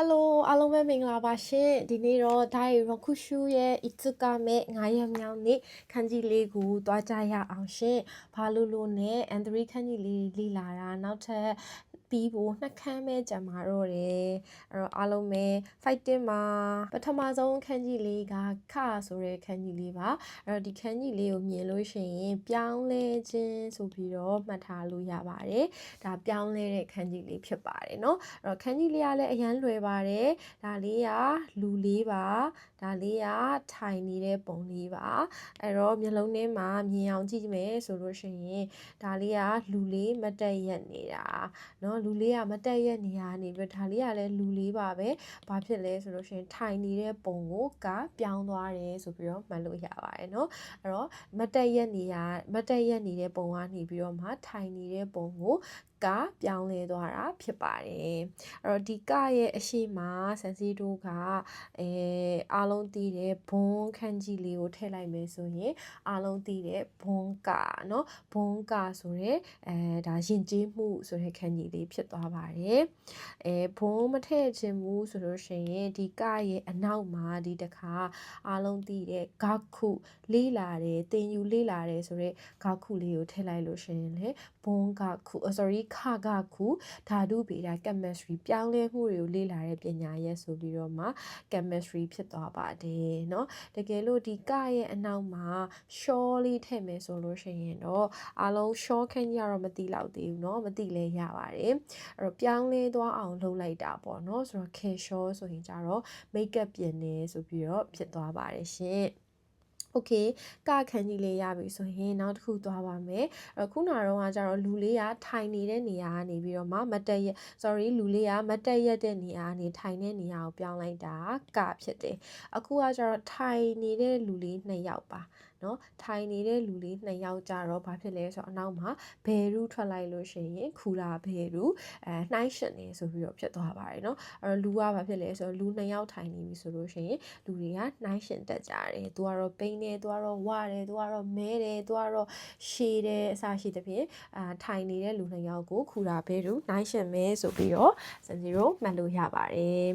Hello အားလုံးပဲမင်္ဂလာပါရှင်ဒီနေ့တော့ဒါရီရခုရှူရဲ့ Itsuka မဲ့9ရက်မြောက်နေ့ခန်းကြီးလေးကိုတွားကြရအောင်ရှင်ဘာလို့နဲ့ N3 ခန်းကြီးလေးလီလာတာနောက်ထပ်ပြီးဖို့နှစ်ခန်းပဲကြံมาတော့တယ်အဲ့တော့အားလုံးပဲ fighting မှာပထမဆုံးခန်းကြီးလေးကခဆိုတဲ့ခန်းကြီးလေးပါအဲ့တော့ဒီခန်းကြီးလေးကိုမြင်လို့ရှိရင်ပြောင်းလဲခြင်းဆိုပြီးတော့မှတ်ထားလို့ရပါတယ်ဒါပြောင်းလဲတဲ့ခန်းကြီးလေးဖြစ်ပါတယ်เนาะအဲ့တော့ခန်းကြီးလေးကလည်းအရန်လွယ်ပါတယ်ဒါလေးကလူလေးပါဒါလေးကထိုင်နေတဲ့ပုံလေးပါအဲ့တော့မျက်လုံးထဲမှာမြင်အောင်ကြည့်မယ်ဆိုလို့ရှိရင်ဒါလေးကလူလေးမတက်ရက်နေတာเนาะလူလေးကမတက်ရက်နေရနေပြီးဒါလေးကလည်းလူလေးပါပဲဘာဖြစ်လဲဆိုလို့ရှိရင်ထိုင်နေတဲ့ပုံကိုပြောင်းသွားတယ်ဆိုပြီးတော့မှတ်လို့ရပါတယ်เนาะအဲ့တော့မတက်ရက်နေတဲ့ပုံကနေပြီးတော့မှထိုင်နေတဲ့ပုံကိုပြောင်းလဲသွားတာဖြစ်ပါတယ်အဲ့တော့ဒီရဲ့အရှိမဆန်စီတို့ကအားလုံးသိတဲ့ဘွန်းခန်းကြီးလေးကိုထည့်လိုက်မယ်ဆိုရင်အားလုံးသိတဲ့ဘွန်းကเนาะဘွန်းကဆိုရဲဒါရင်ကျေးမှုဆိုတဲ့ခန်းကြီးလေးဖြစ်သွားပါတယ်ဘွန်းမထည့်ခြင်းဘူးဆိုလို့ရှိရင်ဒီရဲ့အနောက်မှာဒီတခါအားလုံးသိတဲ့ဂါခုလေးလာတယ်တင်ယူလေးလာတယ်ဆိုတော့ဂါခုလေးကိုထည့်လိုက်လို့ရှိရင်လေဘွန်းဂါခုခဂါခုဓာတုဗေဒ chemistry ပြောင်းလဲမှုတွေကိုလေ့လာတဲ့ပညာရပ်ဆိုပြီးတော့မှ chemistry ဖြစ်သွားပါတယ်เนาะတကယ်လို့ဒီရဲ့အနောက်မှာ short လေးထည့်မယ်ဆိုလို့ရှိရင်တော့အားလုံး short ခန်းကြီးကတော့မသိလောက်သေးဘူးเนาะမသိလဲရပါတယ်အဲ့တော့ပြောင်းလဲသွားအောင်လုပ်လိုက်တာပေါ့เนาะဆိုတော့ care short ဆိုရင်ကြတော့ makeup ပြင်နေဆိုပြီးတော့ဖြစ်သွားပါတယ်ရှင်โอเคခန်းကြီးလေးရပြီဆိုရင်နောက်တစ်ခုသွားပါမယ်အဲ့ခုနကတော့ကျတော့လူလေးကထိုင်နေတဲ့နေရာကနေပြီးတော့မှမတက်ရက်လူလေးကမတက်ရက်တဲ့နေရာကနေထိုင်တဲ့နေရာကိုပြောင်းလိုက်တာဖြစ်တယ်အခုကကျတော့ထိုင်နေတဲ့လူလေး2ယောက်ပါเนาะထိုင်နေတဲ့လူလေး2ယောက်ကြတော့ဘာဖြစ်လဲဆိုတော့အနောက်မှာဘယ်ရူထွက်လိုက်လို့ရှိရင်ခူလာဘယ်ရူနှိုင်းရှင်နေဆိုပြီးတော့ဖြစ်သွားပါတယ်เนาะအဲ့တော့လူကဘာဖြစ်လဲဆိုတော့လူ2ယောက်ထိုင်နေပြီဆိုလို့ရှိရင်လူတွေကနှိုင်းရှင်တက်ကြတယ်သူကတော့ပိန်းတယ်သူကတော့ဝတယ်သူကတော့မဲတယ်သူကတော့ရှည်တယ်အစရှိသဖြင့်ထိုင်နေတဲ့လူ2ယောက်ကိုခူလာဘယ်ရူနှိုင်းရှင်မဲဆိုပြီးတော့စံစီရိုမှတ်လို့ရပါတယ်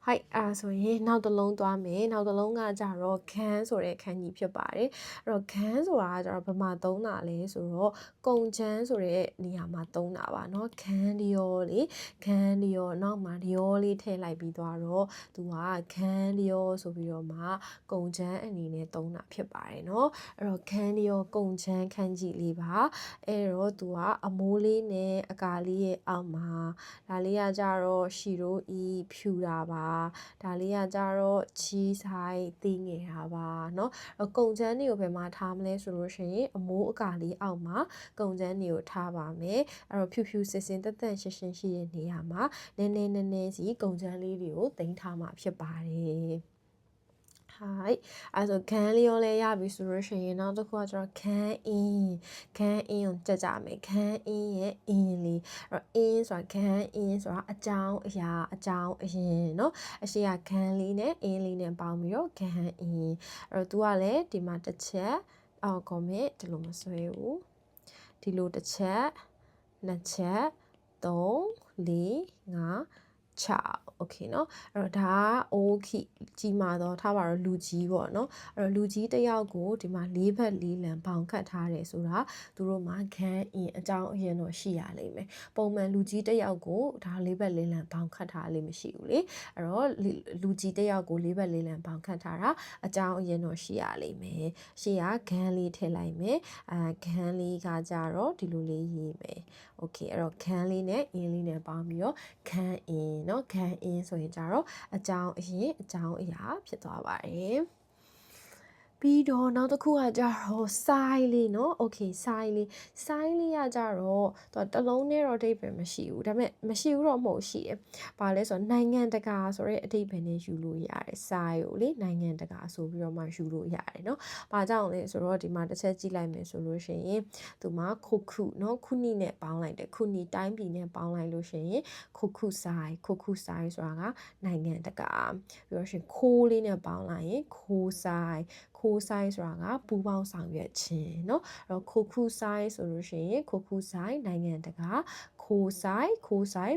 ဟိုက်ဆိုရင်နောက်တစ်လုံးသွားမယ်နောက်တစ်လုံးကကြတော့ခန်းဆိုတဲ့ခန်းကြီးဖြစ်ပါတယ်အဲ့တော့ခန်းဆိုတာကကျတော့ဘယ်မှာသုံးတာလဲဆိုတော့ကုံချမ်းဆိုတဲ့နေရာမှာသုံးတာပါเนาะခန်းဒီယောလေခန်းဒီယောနောက်မှာဒီယောလေးထည့်လိုက်ပြီးသွားတော့သူကခန်းဒီယောဆိုပြီးတော့မှကုံချမ်းအနေနဲ့သုံးတာဖြစ်ပါတယ်เนาะအဲ့တော့ခန်းဒီယောကုံချမ်းခန်းကြီးလေးပါအဲ့တော့သူကအမိုးလေးနဲ့အကာလေးရဲ့အောက်မှာဒါလေးကကြတော့ရှီရိုဤဖြူတာပါဒါလေးကကြတော့ချီးဆိုင်သိငယ်တာပါเนาะကုံချမ်းတွေကိုဘယ်မှာထားမလဲဆိုလို့ရှိရင်အမိုးအကာလေးအောက်မှာကုံချမ်းတွေကိုထားပါမယ်အဲ့တော့ဖြူဖြူစင်စင်တက်တက်ရှင်းရှင်းရှိတဲ့နေရာမှာနည်းနည်းစီကုံချမ်းလေးတွေကိုတင်ထားမှာဖြစ်ပါတယ်ဟိုက်အဲ့ဆိုခန်းလေးရောလည်းရပြီဆိုလို့ရှိရင်နောက်တစ်ခုကကျတော့ခန်းအင်းကိုကြမယ်ခန်းအင်းရဲ့အင်းလေးအဲ့တော့အင်းဆိုတာခန်းအင်းဆိုတာအကြောင်းအရာအကြောင်းအရင်เนาะအရှိကခန်းလေးနဲ့အင်းလေးနဲ့ပေါင်းပြီးတော့ခန်းအင်းအဲ့တော့ तू ကလည်းဒီမှာတစ်ချက်ကောမစ်ဒီလိုမဆွဲဘူးဒီလိုတစ်ချက်နှစ်ချက်3 4 5 6 okay เนาะအဲ့တော့ဒါက okay ကြီးမှာတော့ထားပါတော့လူကြီးပေါ့เนาะအဲ့တော့လူကြီးတစ်ယောက်ကိုဒီမှာ4ဘက်4လံပေါင်ခတ်ထားတယ်ဆိုတာသူတို့မှာခန်းအင်းအကြောင်းအရင်တော့ရှိရလိမ့်မယ်ပုံမှန်လူကြီးတစ်ယောက်ကိုဒါ4ဘက်4လံပေါင်ခတ်ထားလိမ့်မရှိဘူးလေအဲ့တော့လူကြီးတစ်ယောက်ကို4ဘက်4လံပေါင်ခတ်ထားတာအကြောင်းအရင်တော့ရှိရလိမ့်မယ်ရှေ့ကခန်းလေးထည့်လိုက်မယ်ခန်းလေးကကြတော့ဒီလိုလေးရေးမယ်โอเคအဲ့တော့ခန်းလေးနဲ့အင်းလေးနဲ့ပေါင်းပြီးတော့ခန်းအင်းเนาะခန်းအင်းဆိုရင်ကြတော့အကြောင်းအရင်အကြောင်းအရာဖြစ်သွားပါတယ်ပြီးတော့နောက်တစ်ခုကကြတော့စိုင်းလေးเนาะโอเคစိုင်းလေးကကြတော့သူတလုံးနဲ့တော့အဓိပ္ပာယ်မရှိဘူးဒါပေမဲ့မရှိဘူးတော့မဟုတ်ရှိတယ်။ဘာလဲဆိုတော့နိုင်ငံတကာဆိုတဲ့အဓိပ္ပာယ်နဲ့ယူလို့ရတယ်စိုင်းကိုလေနိုင်ငံတကာဆိုပြီးတော့မှယူလို့ရတယ်เนาะ။ဘာကြောင့်လဲဆိုတော့ဒီမှာတစ်ချက်ကြည့်လိုက်မယ်ဆိုလို့ရှိရင်သူမှာခုเนาะခုနီနဲ့ပေါင်းလိုက်တယ်ခုနီတိုင်းပြည်နဲ့ပေါင်းလိုက်လို့ရှိရင်ခုစိုင်းဆိုတာကနိုင်ငံတကာပြီးတော့ရှင်ခိုးလေးနဲ့ပေါင်းလိုက်ရင်ခိုး ဆိုင်ဆိုတာကပူပေါင်းဆောင်ရွက်ခြင်းเนาะအဲ့တော့ခိုခုဆိုင်ဆိုလို့ရှိရင်ခိုခုဆိုင်နိုင်ငံတကာခိုဆိုင်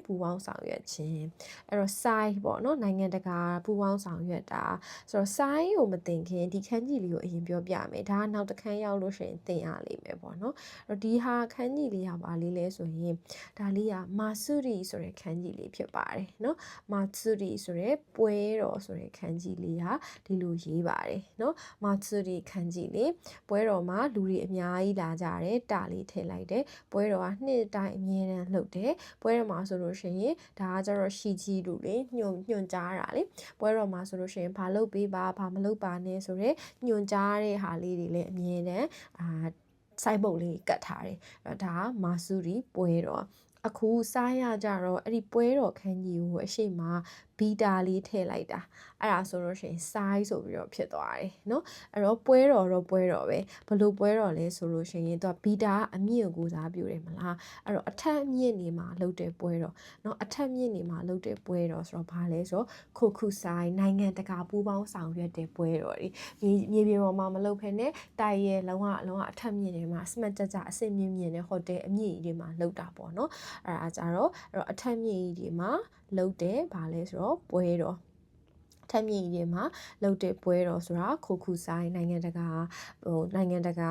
ပူပေါင်းဆောင်ရွက်ခြင်းအဲ့တော့ဆိုင်ပေါ့เนาะနိုင်ငံတကာပူပေါင်းဆောင်ရွက်တာဆိုတော့ဆိုင်ကိုမသိခင်ဒီခန်းကြီးလေးကိုအရင်ပြောပြမယ်ဒါကနောက်တစ်ခန်းရောက်လို့ရှိရင်သင်ရလိမ့်မယ်ပေါ့เนาะအဲ့တော့ဒီဟာခန်းကြီးလေးကပါလေးလဲဆိုရင်ဒါလေးကမာဆူရီဆိုတဲ့ခန်းကြီးလေးဖြစ်ပါတယ်เนาะမာဆူရီဆိုတဲ့ပွဲတော်ဆိုတဲ့ခန်းကြီးလေးဟာဒီလိုရေးပါတယ်เนาะမာဆူရီခန်းကြီးလေးပွဲတော်မှာလူတွေအများကြီးလာကြတယ်တာလေးထည့်လိုက်တယ်ပွဲတော်ကနှစ်တိုင်းအမြဲတမ်းလှုပ်တယ်ပွဲတော်မှာဆိုလို့ရှိရင်ဒါကကျတော့ရှီကြီးလူလေညွန်ကြားတာလေပွဲတော်မှာဆိုလို့ရှိရင်ဘာလုပ်ပေးပါဘာမလုပ်ပါနဲ့ဆိုတော့ညွန်ကြားတဲ့ဟာလေးတွေလည်းအမြဲတမ်းစိုက်ပုတ်လေးကတ်ထားတယ်ဒါကမာဆူရီပွဲတော်အခုစားရကြတော့အဲ့ဒီပွဲတော်ခန်းကြီးကိုအရှိမဘီတာလေးထည့်လိုက်တာအဲ့ဒါဆိုလို့ရှိရင်စိုင်းဆိုပြီးတော့ဖြစ်သွားတယ်เนาะအဲ့တော့ပွဲတော်ပဲဘလို့ပွဲတော်လဲဆိုလို့ရှိရင်သူကဘီတာအမြင့်ကိုစားပြုတယ်မလားအဲ့တော့အထက်အမြင့်နေမှာလှုပ်တဲ့ပွဲတော်เนาะအထက်မြင့်နေမှာလှုပ်တဲ့ပွဲတော်ဆိုတော့ဘာလဲဆိုတော့ခိုခုဆိုင်နိုင်ငံတကာပူးပေါင်းဆောင်ရွက်တဲ့ပွဲတော်တွေမြေပြင်ပေါ်မှာမလှုပ်ဖ ೇನೆ တိုက်ရဲလုံးဝအထက်မြင့်နေမှာစမတ်ကြအဆင့်မြင့်တဲ့ဟိုတယ်အမြင့်ကြီးတွေမှာလှုပ်တာပေါ့เนาะအဲ့ဒါကြတော့အထက်မြင့်ကြီးတွေမှာလှုပ်တယ်ဗာလဲဆိုတော့ပွဲတော်ထက်မြင့်ကြီးမှာလှုပ်တဲ့ပွဲတော်ဆိုတာခိုခုဆိုင်နိုင်ငံတကာ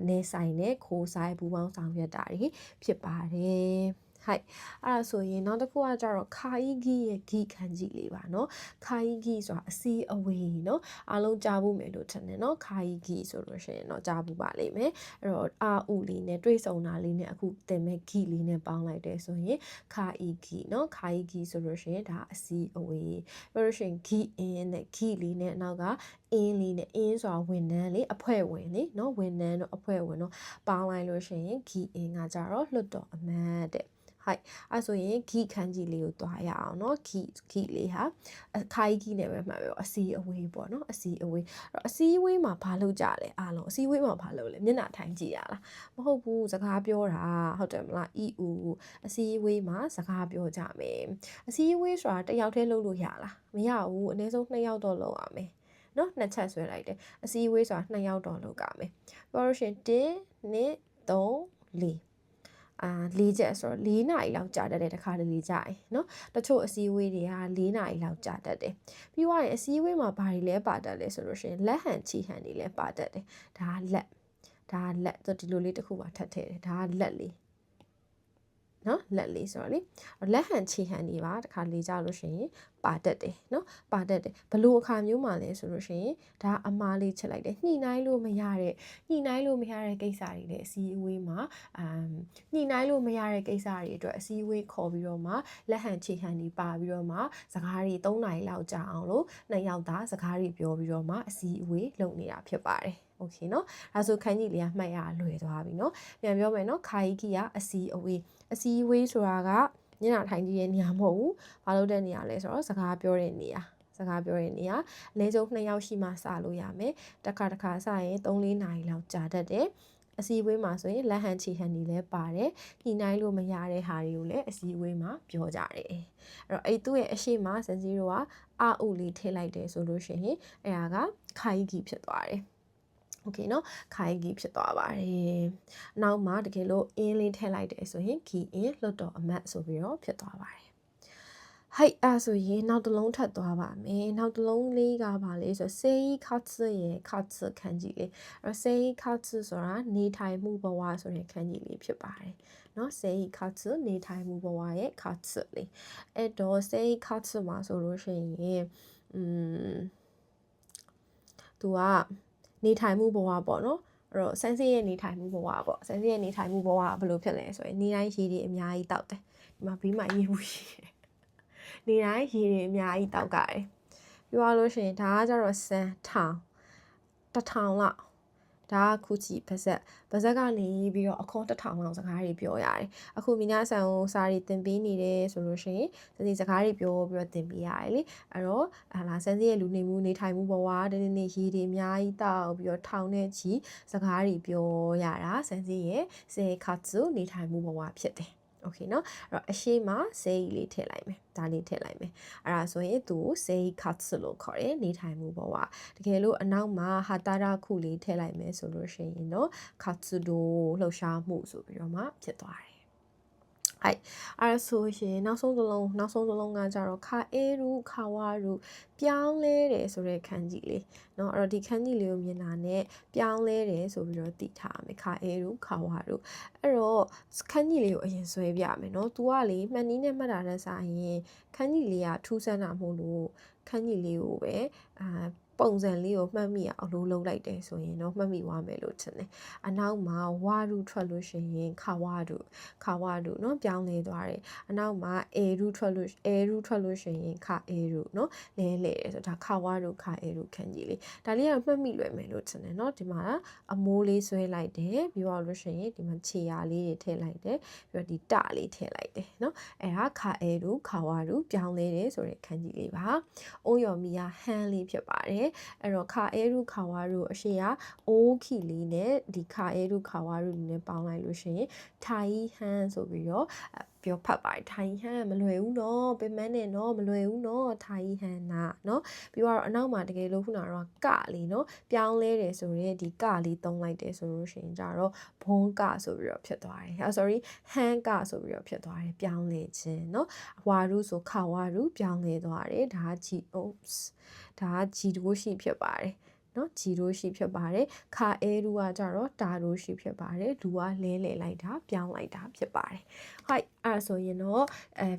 နေဆိုင်နဲ့ခိုဆိုင်ပူပေါင်းဆောင်ရွက်တာတွေဖြစ်ပါတယ်ဟိုက်အဲ့ဒါဆိုရင်နောက်တစ်ခုကကြတော့ခါအီဂီရဲ့ဂီခန်းကြီးလေးပါเนาะခါအီဂီဆိုတာအစီအဝေးเนาะအားလုံးကြားဖို့မယ်လို့ထင်တယ်เนาะခါအီဂီဆိုလို့ရှိရင်တော့ကြားဖို့ပါလိမ့်မယ်အဲ့တော့အာဥလေးနဲ့တွေးဆုံတာလေးနဲ့အခုသင်မဲ့ဂီလေးနဲ့ပေါင်းလိုက်တယ်ဆိုရင်ခါအီဂီเนาะခါအီဂီဆိုလို့ရှိရင်ဒါအစီအဝေးပြောလို့ရှိရင်ဂီအင်းနဲ့ဂီလေးနဲ့နောက်ကအင်းလေးနဲ့အင်းဆိုတာဝန်ထမ်းလေးအဖွဲ့ဝင်လေးเนาะဝန်ထမ်းတို့အဖွဲ့ဝင်တို့ပေါင်းလိုက်လို့ရှိရင်ဂီအင်းကကြတော့လွတ်တော်အမတ်တဲ့ဟိုက်အဲ့ဆိုရင်ဂီခန်းကြီးလေးကိုတွားရအောင်เนาะဂီလေးဟာခိုင်ဂီနဲ့ပဲမှတ်ပဲအစီအဝေးပေါ့เนาะအစီအဝေးအစီအဝေးမှာဘာလုပ်ကြလဲအားလုံးအစီအဝေးမှာဘာလုပ်လဲမျက်နှာထိုင်ကြည့်ရလားမဟုတ်ဘူးစကားပြောတာဟုတ်တယ်မလားအီအူအစီအဝေးမှာစကားပြောကြမယ်အစီအဝေးဆိုတာတစ်ယောက်တည်းလုပ်လို့ရလားမရဘူးအနည်းဆုံး2ယောက်တော့လုပ်ရမယ်နော်နှစ်ချက်ဆွဲလိုက်တယ်အစီအဝေးဆိုတာ2ယောက်တော့လုပ်ကြမယ်ပြောလို့ရှိရင်1 2 3 4၄ချက်ဆိုတော့4နာရီလောက်ကြာတတ်တယ်တခါတလေကြာရင်เนาะတချို့အစည်းအဝေးတွေက4နာရီလောက်ကြာတတ်တယ်ပြီးသွားရင်အစည်းအဝေးမှာဘာတွေလဲပါတတ်လဲဆိုလို့ရှိရင်လက်ဟန်ချီဟန်တွေလဲပါတတ်တယ်ဒါကလက်ဆိုဒီလိုလေးတစ်ခုပါထပ်ထည့်တယ်ဒါကလက်လေးနော်လက်လေးဆိုတော့လေလက်ဟန်ချီဟန်တွေပါတခါလေးကြလို့ရှိရင်ပါတတ်တယ်နော်ပါတတ်တယ်ဘလို့အခါမျိုးမှာလဲဆိုလို့ရှိရင်ဒါအမားလေးချက်လိုက်တယ်ညှိနှိုင်းလို့မရတဲ့ကိစ္စတွေလည်းအစည်းအဝေးမှာညှိနှိုင်းလို့မရတဲ့ကိစ္စတွေအတွက်အစည်းအဝေးခေါ်ပြီးတော့မှလက်ဟန်ချီဟန်တွေပါပြီးတော့မှစကားတွေ3နာရီလောက်ကြာအောင်လို့2ယောက်သားစကားတွေပြောပြီးတော့မှအစည်းအဝေးလုပ်နေတာဖြစ်ပါတယ်โอเคเนาะဒါဆိုခန်းကြီးလေးကမှတ်ရလွယ်သွားပြီเนาะပြန်ပြောမယ်เนาะခါကြီးကြီးကအစီအဝေးဆိုတာကညနာထိုင်ကြည့်ရဲ့နေရာမဟုတ်ဘူးဘာလို့တဲ့နေရာလဲဆိုတော့စကားပြောတဲ့နေရာအနည်းဆုံး2ယောက်ရှိမှစလို့ရမယ်တစ်ခါစရင်3-4နာရီလောက်ကြာတတ်တယ်အစည်းအဝေးမှာဆိုရင်လက်ဟန်ချီဟန်တွေလည်းပါတယ်ညှိနှိုင်းလို့မရတဲ့ဟာတွေကိုလည်းအစည်းအဝေးမှာပြောကြတယ်အဲ့တော့အဲ့သူ့ရဲ့အရှိမစစီတို့ကအာဥလေးထည့်လိုက်တယ်ဆိုလို့ရှိရင်အဲ့ဒါကခိုင်ကြီးဖြစ်သွားတယ်โอเคเนาะခိုင်ကြီးဖြစ်သွားပါတယ်နောက်မှတကယ်လို့အင်းလေးထည့်လိုက်တယ်ဆိုရင်ခီအင်းလွတ်တော်အမတ်ဆိုပြီးတော့ဖြစ်သွားပါတယ်ဟိုက်အဲ့ဆိုရင်နောက်တစ်လုံးထပ်သွားပါမယ်နောက်တစ်လုံးလေးကပါလေဆိုစေးခတ်စ်ရဲ့ခတ်စ်ခန်းကြီးလေးအဲ့စေးခတ်စ်ဆိုတာနေထိုင်မှုဘဝဆိုတဲ့ခန်းကြီးလေးဖြစ်ပါတယ်เนาะစေးခတ်စ်နေထိုင်မှုဘဝရဲ့ခတ်စ်လေးအဲ့တော့စေးခတ်စ်မှာဆိုလို့ရှိရင်သူကနေထိုင်မှုဘဝပေါ့နော်အဲ့တော့ဆန်းစစ်ရဲ့နေထိုင်မှုဘဝပေါ့ဆန်းစစ်ရဲ့နေထိုင်မှုဘဝကဘယ်လိုဖြစ်လဲဆိုရင်နေတိုင်းရေတွေအများကြီးတောက်တယ်ဒီမှာဘေးမှာရေဘူးရှိတယ်နေတိုင်းရေတွေအများကြီးတောက်ကြတယ်ပြောရလို့ရှိရင်ဒါကကြတော့စမ်း1000လောက်ဒါကခုချီပါဇက်ကနေပြီးတော့အခွန်1000လောက်စကားတွေပြောရတယ်အခုမိညာဆန်ကိုစာတွေသင်ပေးနေတယ်ဆိုလို့ရှိရင်ဒီစကားတွေပြောပြီးတော့သင်ပေးရတယ်လေအဲ့တော့ဆန်းစီရဲ့လူနေမှုနေထိုင်မှုဘဝဒီနေ့ရေတွေအများကြီးတောက်ပြီးတော့ထောင်နဲ့ချီစကားတွေပြောရတာဆန်းစီရဲ့စေခတ်စုနေထိုင်မှုဘဝဖြစ်တယ် โอเคเนาะအဲ့တော့အရှိမစေးလေးထည့်လိုက်မယ်ဒါလေးထည့်လိုက်မယ်အဲ့ဒါဆိုရင်သူစေး cuts လို့ခေါ်တယ်နေထိုင်မှုပေါ့ကွာတကယ်လို့အနောက်မှာဟာတာရာခုလေးထည့်လိုက်မယ်ဆိုလို့ရှိရင်တော့ katsudo လှုပ်ရှားမှုဆိုပြီးတော့မှဖြစ်သွားတယ်အဲ့ဆိုရင်နောက်ဆုံးတစ်လုံးကကြတော့ခါအေရူခါဝါရူပြောင်းလဲတယ်ဆိုတဲ့ခန်းကြီးလေးเนาะအဲ့တော့ဒီခန်းကြီးလေးကိုမြင်တာနဲ့ပြောင်းလဲတယ်ဆိုပြီးတော့သိထားမယ်ခါအေရူခါဝါရူအဲ့တော့ခန်းကြီးလေးကိုအရင်ဆွဲပြမယ်เนาะ तू ကလေမှတ်နည်းနဲ့မှတ်တာတဲ့စာရင်ခန်းကြီးလေးကထူးဆန်းတာမဟုတ်လို့ခန်းကြီးလေးကိုပဲပုံစံလေးကိုမှတ်မိအောင်လုပ်လိုက်တယ်ဆိုရင်တော့မှတ်မိသွားမယ်လို့ထင်တယ်အနောက်မှာဝါရူထွက်လို့ရှိရင်ခါဝါရူเนาะပြောင်းလဲသွားတယ်အနောက်မှာအေရူထွက်လို့ရှိရင်ခါအေရူเนาะလဲတယ်ဆိုဒါခါဝါရူခါအေရူခန်းကြီးလေးဒါလေးကတော့မှတ်မိလွယ်မယ်လို့ထင်တယ်เนาะဒီမှာအမိုးလေးဆွဲလိုက်တယ်ပြီးတော့လို့ရှိရင်ဒီမှာခြေရာလေးတွေထည့်လိုက်တယ်ပြီးတော့ဒီတလေးထည့်လိုက်တယ်เนาะအဲ့ဒါခါအေရူခါဝါရူပြောင်းလဲတယ်ဆိုတဲ့ခန်းကြီးလေးပါအိုးယော်မီယာဟန်းလေးဖြစ်ပါတယ်အဲ့တော့ခါအဲရူခါဝါရူအရှိကအိုးခီလေးနဲ့ဒီခါအဲရူခါဝါရူနဲ့ပေါင်းလိုက်လို့ရှိရင်ထိုင်ဟန်းဆိုပြီးတော့ပြောဖတ်ပါတယ်ထိုင်ဟန်းမလွယ်ဘူးเนาะပင်မနဲ့เนาะမလွယ်ဘူးเนาะထိုင်ဟန်းနာเนาะပြီးတော့အနောက်မှာတကယ်လို့ခုနကတော့ကလေးเนาะပြောင်းလဲတယ်ဆိုရင်ဒီကလေးသုံးလိုက်တယ်ဆိုလို့ရှိရင်ကြတော့ဘုံကဆိုပြီးတော့ဖြစ်သွားတယ်sorry ဟန်းကဆိုပြီးတော့ဖြစ်သွားတယ်ပြောင်းလဲခြင်းเนาะဝါရူဆိုခါဝါရူပြောင်းလဲသွားတယ်ဒါကဒါကဂျီတိုးရှိဖြစ်ပါတယ်เนาะဂျီတိုးရှိဖြစ်ပါတယ်ခါအဲရူကကြတော့တာတိုးရှိဖြစ်ပါတယ်လူကလဲလိုက်တာပြောင်းလိုက်တာဖြစ်ပါတယ်ဟုတ်အဲ့ဆိုရင်တော့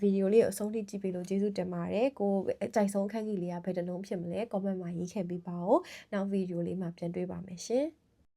ဗီဒီယိုလေးကိုအဆုံးထိကြည့်ပြီးလို့ကျေးဇူးတင်ပါတယ်ကိုအကြိုက်ဆုံးခန်းကြီးလေးကဘယ်တစ်လုံးဖြစ်မလဲ comment မှာရေးခဲ့ပေးပါဦးနောက်ဗီဒီယိုလေးမှာပြန်တွေ့ပါမယ်ရှင်